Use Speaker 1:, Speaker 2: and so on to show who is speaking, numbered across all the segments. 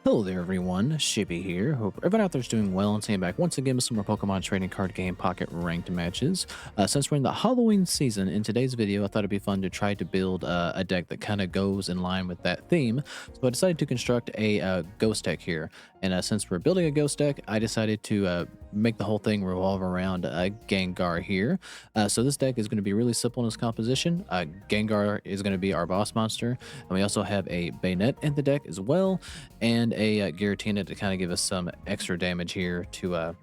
Speaker 1: Hello there everyone, Shibby here. Hope everyone out there is doing well and staying back once again with some more Pokemon Trading Card Game Pocket ranked matches. Since we're in the Halloween season, in today's video I thought it'd be fun to try to build a deck that kind of goes in line with that theme. So I decided to construct a ghost deck here. And since we're building a ghost deck, I decided to make the whole thing revolve around Gengar here. So this deck is going to be really simple in its composition. Gengar is going to be our boss monster. And we also have a Banette in the deck as well. And a Giratina to kind of give us some extra damage here to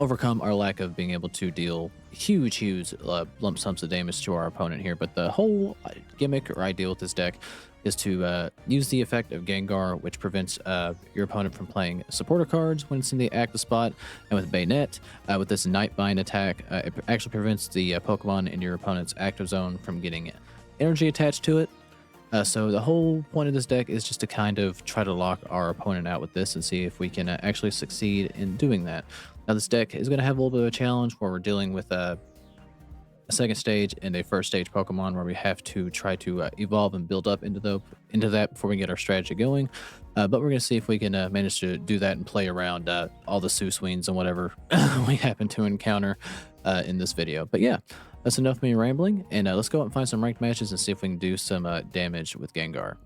Speaker 1: overcome our lack of being able to deal huge lump sums of damage to our opponent here. But the whole gimmick or idea with this deck is to use the effect of Gengar, which prevents your opponent from playing supporter cards when it's in the active spot. And with Banette, with this Nightbind attack, it actually prevents the Pokemon in your opponent's active zone from getting energy attached to it. So the whole point of this deck is just to kind of try to lock our opponent out with this and see if we can actually succeed in doing that. Now this deck is going to have a little bit of a challenge where we're dealing with a second stage and a first stage Pokemon where we have to try to evolve and build up into that before we get our strategy going. But we're going to see if we can manage to do that and play around all the Susweens and whatever we happen to encounter in this video. But yeah. That's enough of me rambling, and let's go out and find some ranked matches and see if we can do some damage with Gengar.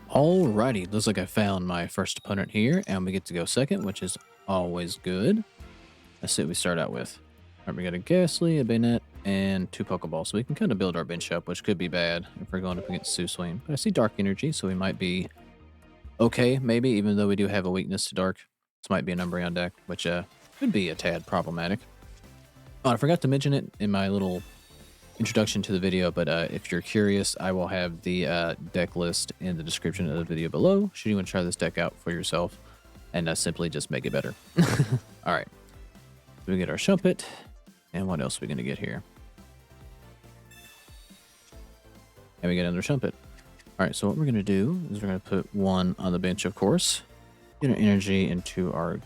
Speaker 1: Alrighty, looks like I found my first opponent here, and we get to go second, which is always good. Let's see what we start out with. Alright, we got a Gastly, a Banette, and 2 Pokeballs, so we can kind of build our bench up, which could be bad if we're going up against Susween. But I see Dark Energy, so we might be okay, maybe, even though we do have a weakness to Dark. This might be an Umbreon deck, which could be a tad problematic. Oh, I forgot to mention it in my little introduction to the video, but if you're curious, I will have the deck list in the description of the video below, should you want to try this deck out for yourself, and simply just make it better. Alright, so we get our Shumpet, and what else are we going to get here? And we get another Shumpet. Alright, so what we're going to do is we're going to put one on the bench, of course, get our energy into our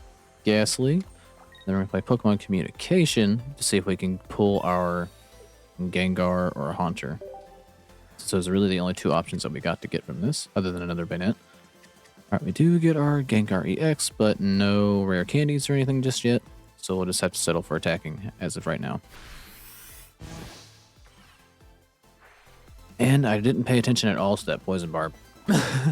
Speaker 1: Gastly. Then we're going to play Pokemon Communication to see if we can pull our Gengar or a Haunter. So those are really the only 2 options that we got to get from this, other than another Banette. Alright, we do get our Gengar EX, but no rare candies or anything just yet. So we'll just have to settle for attacking as of right now. And I didn't pay attention at all to that Poison Barb.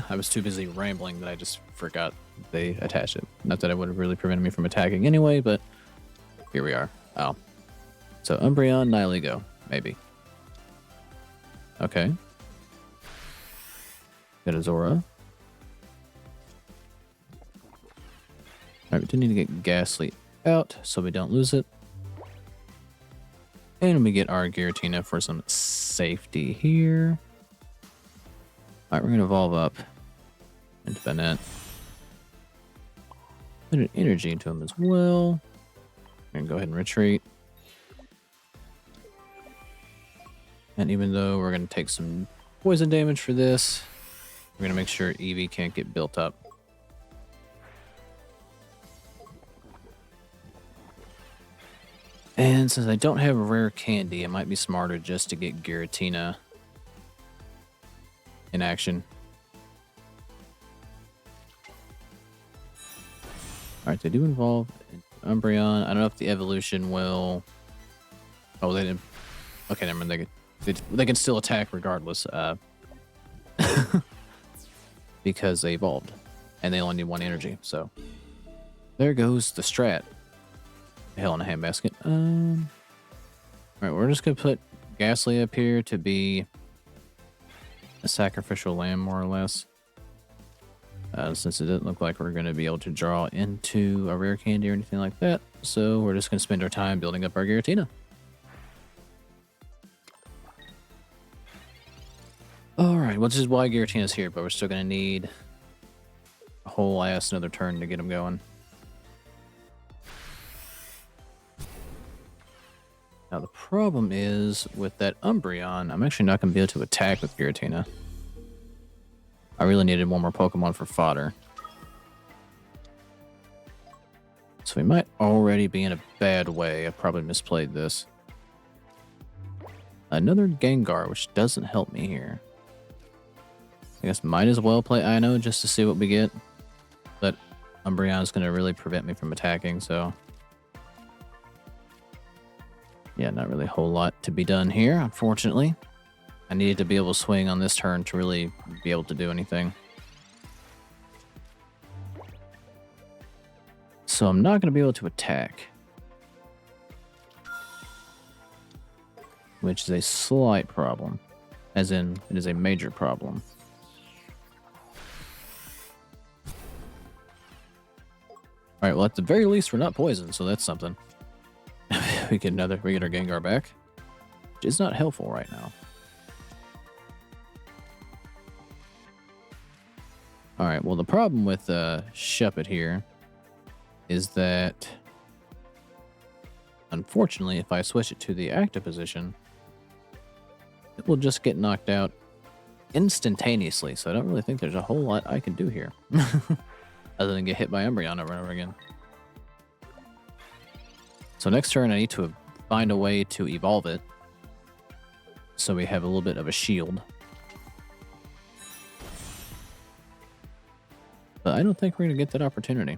Speaker 1: I was too busy rambling that I just forgot they attached it. Not that it would have really prevented me from attacking anyway, but here we are. Oh. So Umbreon, Nihilego, maybe. Okay. Got a Zora. Alright, we do need to get Gastly out so we don't lose it. And we get our Giratina for some safety here. Alright, we're going to evolve up into Banette. Put an energy into him as well. We're going to go ahead and retreat. And even though we're going to take some poison damage for this, we're going to make sure Eevee can't get built up. And since I don't have a rare candy, it might be smarter just to get Giratina in action. Alright, they do involve Umbreon. I don't know if the evolution will... Oh, they didn't... Okay, never mind. They can still attack regardless. Because they evolved. And they only need 1 energy, so... There goes the strat. Hell in a handbasket. Alright, we're just going to put Gastly up here to be a sacrificial lamb, more or less. Since it doesn't look like we're going to be able to draw into a rare candy or anything like that. So we're just going to spend our time building up our Giratina. Alright, well, this is why Giratina's here, but we're still going to need a whole ass another turn to get him going. Now the problem is, with that Umbreon, I'm actually not going to be able to attack with Giratina. I really needed 1 more Pokemon for fodder. So we might already be in a bad way. I probably misplayed this. Another Gengar, which doesn't help me here. I guess might as well play Ino just to see what we get. But Umbreon's going to really prevent me from attacking, so... yeah, not really a whole lot to be done here, unfortunately. I needed to be able to swing on this turn to really be able to do anything. So I'm not going to be able to attack. Which is a slight problem. As in, it is a major problem. Alright, well at the very least we're not poisoned, so that's something. we get our Gengar back. Which is not helpful right now. Alright, well the problem with Shuppet here is that unfortunately if I switch it to the active position, it will just get knocked out instantaneously, so I don't really think there's a whole lot I can do here. Other than get hit by Umbreon over and over again. So next turn I need to find a way to evolve it so we have a little bit of a shield. But I don't think we're going to get that opportunity.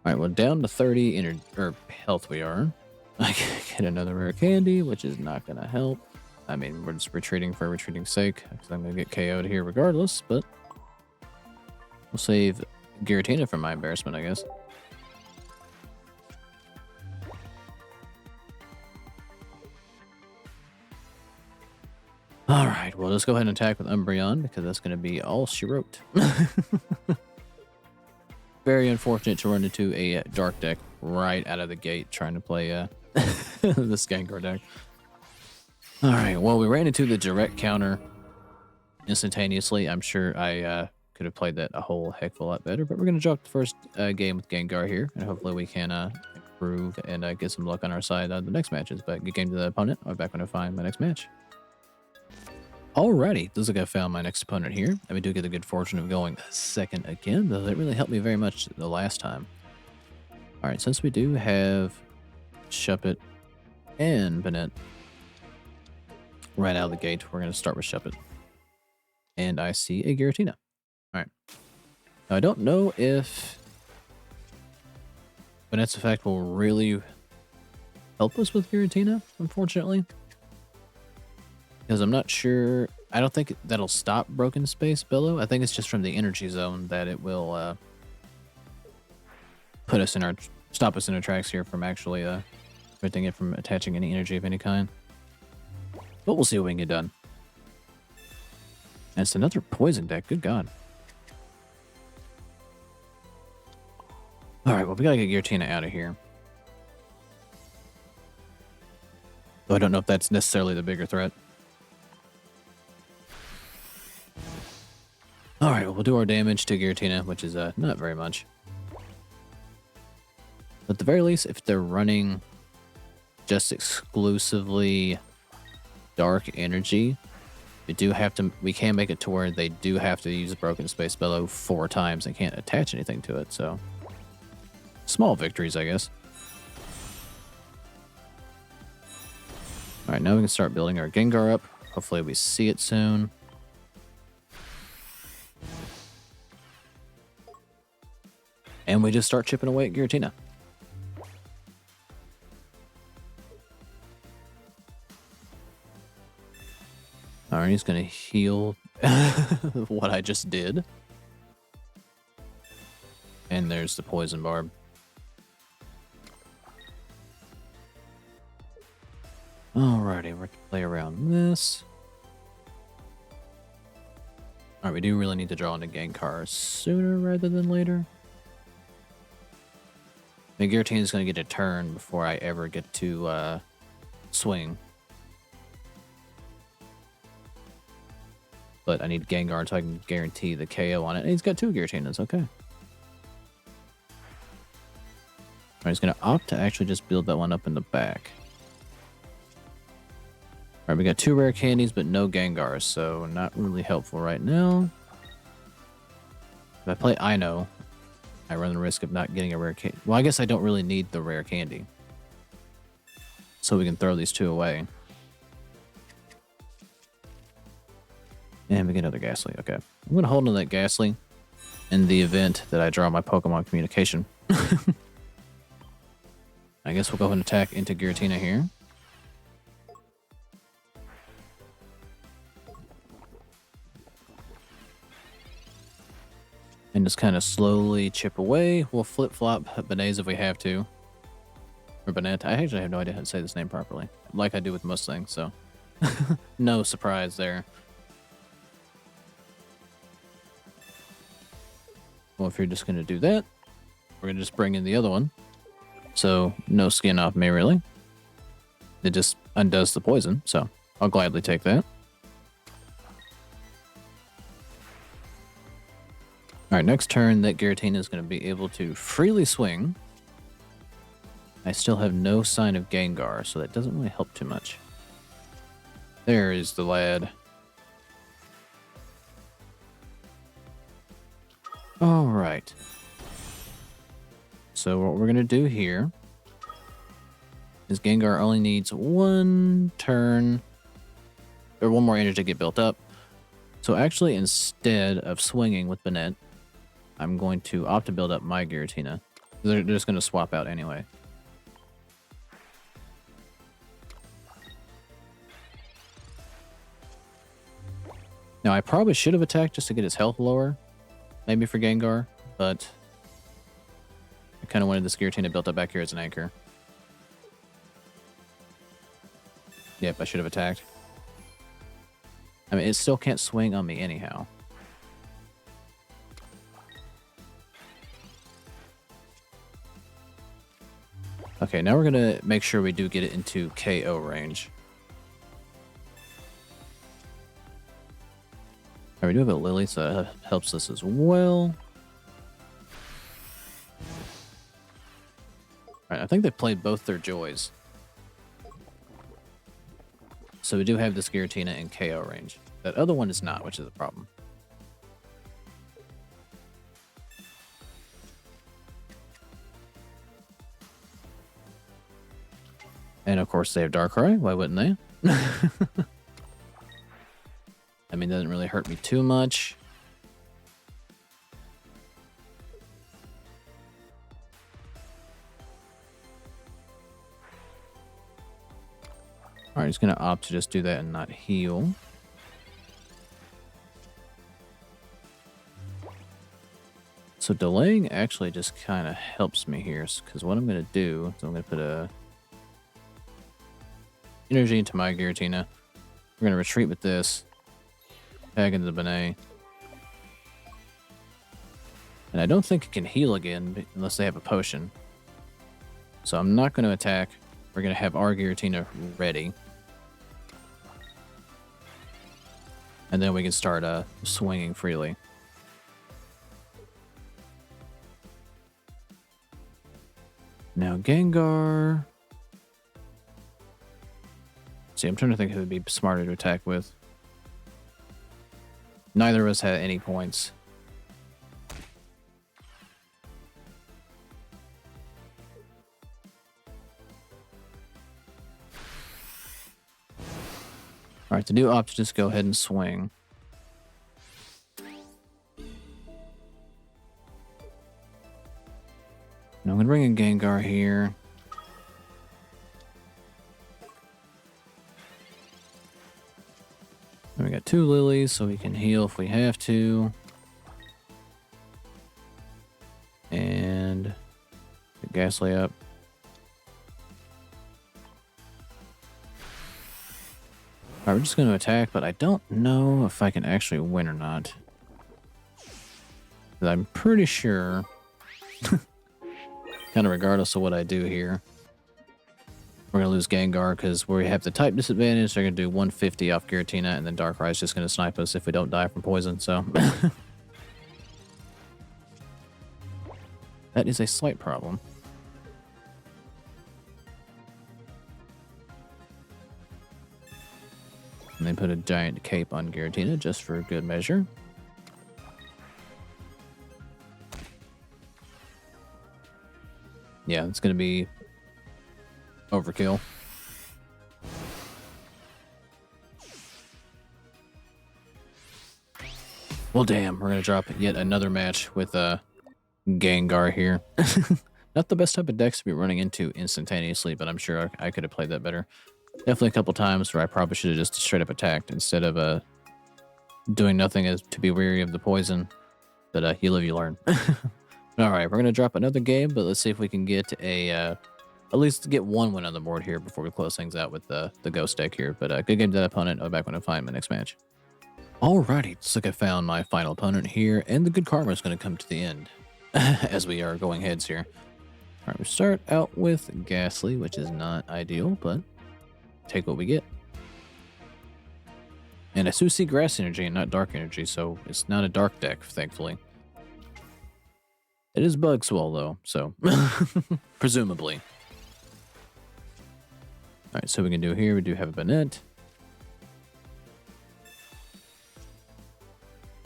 Speaker 1: Alright, well down to 30 health we are. I can get another rare candy, which is not going to help. I mean, we're just retreating for retreating's sake, because I'm going to get KO'd here regardless, but we'll save Giratina from my embarrassment, I guess. Alright, well, let's go ahead and attack with Umbreon, because that's going to be all she wrote. Very unfortunate to run into a dark deck right out of the gate trying to play this Gengar deck. Alright, well, we ran into the direct counter instantaneously. I'm sure I could have played that a whole heck of a lot better, but we're going to drop the first game with Gengar here, and hopefully we can improve and get some luck on our side on the next matches. But good game to the opponent. I'll be back when I find my next match. Alrighty, looks like I found my next opponent here, and we do get the good fortune of going second again, though that really helped me very much the last time. Alright, since we do have Shuppet and Banette right out of the gate, we're going to start with Shuppet. And I see a Giratina. Alright. Now, I don't know if Banette's effect will really help us with Giratina, unfortunately. Because I'm not sure... I don't think that'll stop Broken Space Bellow. I think it's just from the energy zone that it will stop us in our tracks here from actually preventing it from attaching any energy of any kind. But we'll see what we can get done. And it's another poison deck. Good God. Alright, well, we gotta get Giratina out of here. Though I don't know if that's necessarily the bigger threat. Alright, well, we'll do our damage to Giratina, which is not very much. But at the very least, if they're running just exclusively dark energy, we can make it to where they do have to use Broken Space Bellow 4 times and can't attach anything to it, so small victories, I guess. Alright, now we can start building our Gengar up. Hopefully we see it soon. And we just start chipping away at Giratina. Alright, he's going to heal what I just did. And there's the Poison Barb. Alrighty, we're going to play around this. Alright, we do really need to draw into Gengar sooner rather than later. I think Giratina is going to get a turn before I ever get to swing. But I need Gengar so I can guarantee the KO on it. And he's got 2 Giratinas, okay. Alright, he's going to opt to actually just build that one up in the back. Alright, we got 2 rare candies, but no Gengars, so not really helpful right now. If I play Ino, I run the risk of not getting a rare candy. Well, I guess I don't really need the rare candy. So we can throw these 2 away. And we get another Gastly. Okay. I'm going to hold on that Gastly in the event that I draw my Pokemon communication. I guess we'll go ahead and attack into Giratina here. And just kind of slowly chip away. We'll flip-flop Banette if we have to. Or Banette. I actually have no idea how to say this name properly. Like I do with most things, so. No surprise there. Well, if you're just going to do that, we're going to just bring in the other one. So, no skin off me, really. It just undoes the poison, so I'll gladly take that. Alright, next turn, that Giratina is going to be able to freely swing. I still have no sign of Gengar, so that doesn't really help too much. There is the lad. Alright. So what we're going to do here is Gengar only needs one turn, or one more energy to get built up. So actually, instead of swinging with Banette, I'm going to opt to build up my Giratina. They're just going to swap out anyway. Now, I probably should have attacked just to get his health lower, maybe for Gengar, but I kind of wanted this Giratina built up back here as an anchor. Yep, I should have attacked. I mean, it still can't swing on me anyhow. Okay, now we're going to make sure we do get it into KO range. Right, we do have a Lily, so that helps us as well. Alright, I think they played both their Joys. So we do have this Giratina in KO range. That other one is not, which is a problem. And of course they have Darkrai, why wouldn't they? I mean, it doesn't really hurt me too much. Alright, he's going to opt to just do that and not heal. So delaying actually just kind of helps me here, because what I'm going to do is I'm going to put a energy into my Giratina. We're going to retreat with this. Tag into the Banette. And I don't think it can heal again unless they have a potion. So I'm not going to attack. We're going to have our Giratina ready. And then we can start swinging freely. Now Gengar. See, I'm trying to think who would be smarter to attack with. Neither of us had any points. Alright, to do opt to just go ahead and swing. Now I'm going to bring in Gengar here. And we got 2 Lilies, so we can heal if we have to. And get Gastly up. Alright, we're just going to attack, but I don't know if I can actually win or not. I'm pretty sure, kind of regardless of what I do here, we're going to lose Gengar because we have the type disadvantage. They're going to do 150 off Giratina, and then Darkrai is just going to snipe us if we don't die from poison, so. That is a slight problem. And they put a giant cape on Giratina just for good measure. Yeah, it's going to be overkill. Well, damn, we're gonna drop yet another match with Gengar here. Not the best type of decks to be running into instantaneously, but I'm sure I could have played that better. Definitely a couple times where I probably should have just straight up attacked instead of doing nothing as to be weary of the poison. But you live, you learn. All right, we're gonna drop another game, but let's see if we can get at least get one win on the board here before we close things out with the Ghost deck here. But good game to that opponent. I'll be back when I find my next match. Alrighty, looks like I found my final opponent here, and the good karma is going to come to the end as we are going heads here. Alright, we start out with Gastly, which is not ideal, but take what we get. And I do see grass energy and not dark energy, so it's not a dark deck, thankfully. It is Bug Swell, though, so presumably. Alright, so we can do here, we do have a Banette.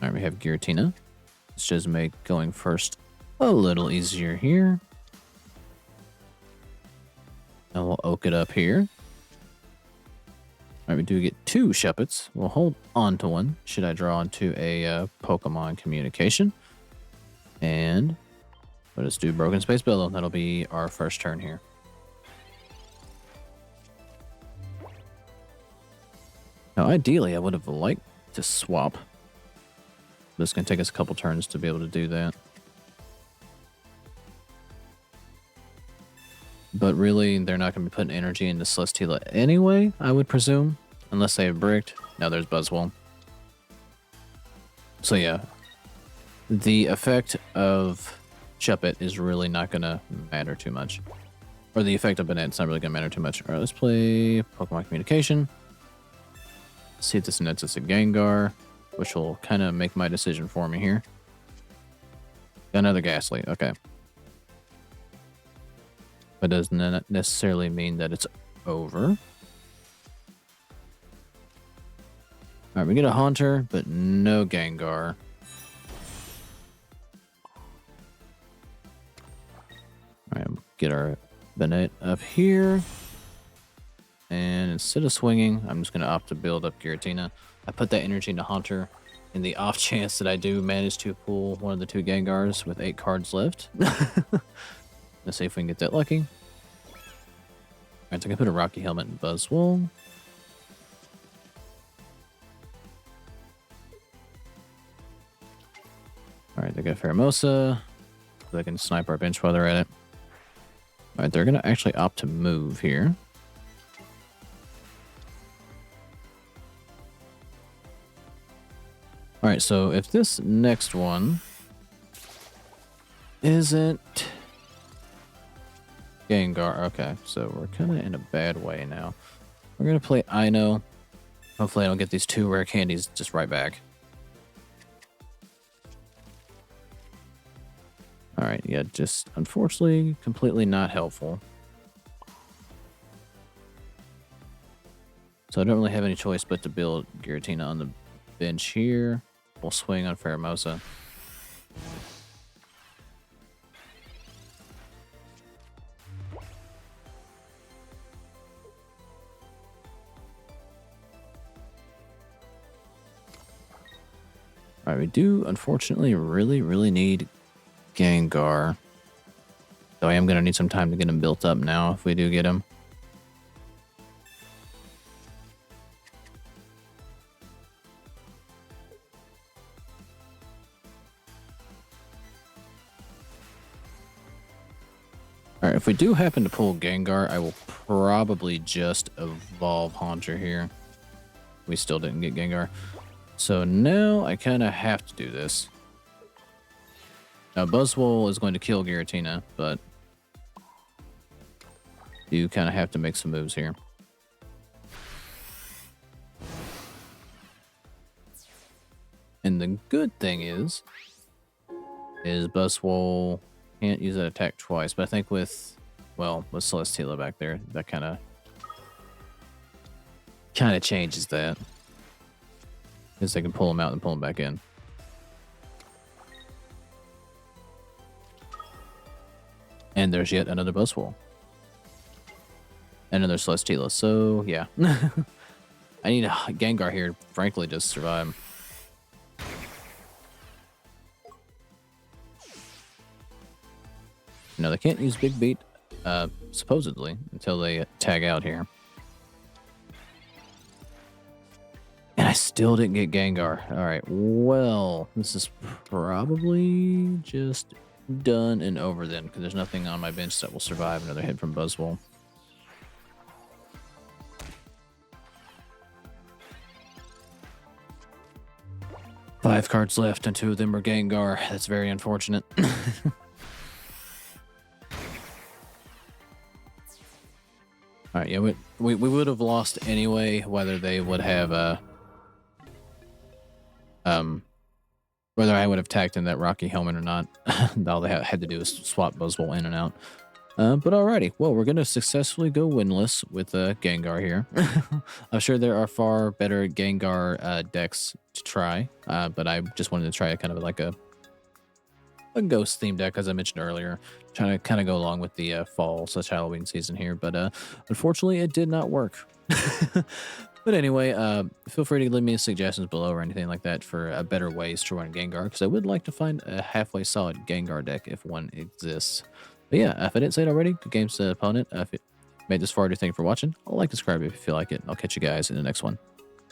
Speaker 1: Alright, we have Giratina. Let's just make going first a little easier here. And we'll oak it up here. Alright, we do get 2 Shuppets. We'll hold on to one. Should I draw onto a Pokemon Communication? And let us do Broken Space Billow. That'll be our first turn here. Now, ideally, I would have liked to swap. But it's going to take us a couple turns to be able to do that. But really, they're not going to be putting energy into Celesteela anyway, I would presume. Unless they have bricked. Now there's Buzzwole. So yeah. The effect of Shuppet is really not going to matter too much. Or the effect of Banette's not really going to matter too much. Alright, let's play Pokemon Communication. See if this nets us a Gengar, which will kind of make my decision for me here. Another Gastly, okay. But does not necessarily mean that it's over. Alright, we get a Haunter, but no Gengar. Alright, get our Banette up here. And instead of swinging, I'm just going to opt to build up Giratina. I put that energy into Haunter in the off chance that I do manage to pull one of the 2 Gengars with 8 cards left. Let's see if we can get that lucky. Alright, so I can put a Rocky Helmet in Buzzwole. Alright, they got Pheromosa. So they can snipe our bench while they're at it. Alright, they're going to actually opt to move here. Alright, so if this next one isn't Gengar, okay, so we're kind of in a bad way now. We're going to play Ino. Hopefully I don't get these 2 rare candies just right back. Alright, yeah, just unfortunately completely not helpful. So I don't really have any choice but to build Giratina on the bench here. We'll swing on Pheromosa. Alright, we do unfortunately really need Gengar. So I am going to need some time to get him built up now if we do get him. Alright, if we do happen to pull Gengar, I will probably just evolve Haunter here. We still didn't get Gengar. So now I kind of have to do this. Now Buzzwole is going to kill Giratina, but you kind of have to make some moves here. And the good thing is Buzzwole can't use that attack twice, but I think with Celesteela back there, that kind of changes that. Because they can pull him out and pull him back in. And there's yet another Buzzwole. And another Celesteela, so yeah. I need a Gengar here, frankly, to survive. No, they can't use Big Beat, supposedly, until they tag out here. And I still didn't get Gengar. All right, well, this is probably just done and over then, because there's nothing on my bench that will survive another hit from Buzzwole. Five cards left, and two of them are Gengar. That's very unfortunate. All right, yeah, we would have lost anyway, whether they would have whether I would have tagged in that Rocky Helmet or not. All they had to do is swap Buzzwole in and out. But alrighty, well, we're going to successfully go winless with Gengar here. I'm sure there are far better Gengar decks to try, but I just wanted to try a kind of like a ghost themed deck, as I mentioned earlier, trying to kind of go along with the fall/Halloween season here. But unfortunately, it did not work. But anyway, feel free to leave me suggestions below or anything like that for better ways to run Gengar, because I would like to find a halfway solid Gengar deck if one exists. But yeah, if I didn't say it already, good games to opponent. If you made this far, thank you for watching. Like, subscribe if you feel like it. I'll catch you guys in the next one.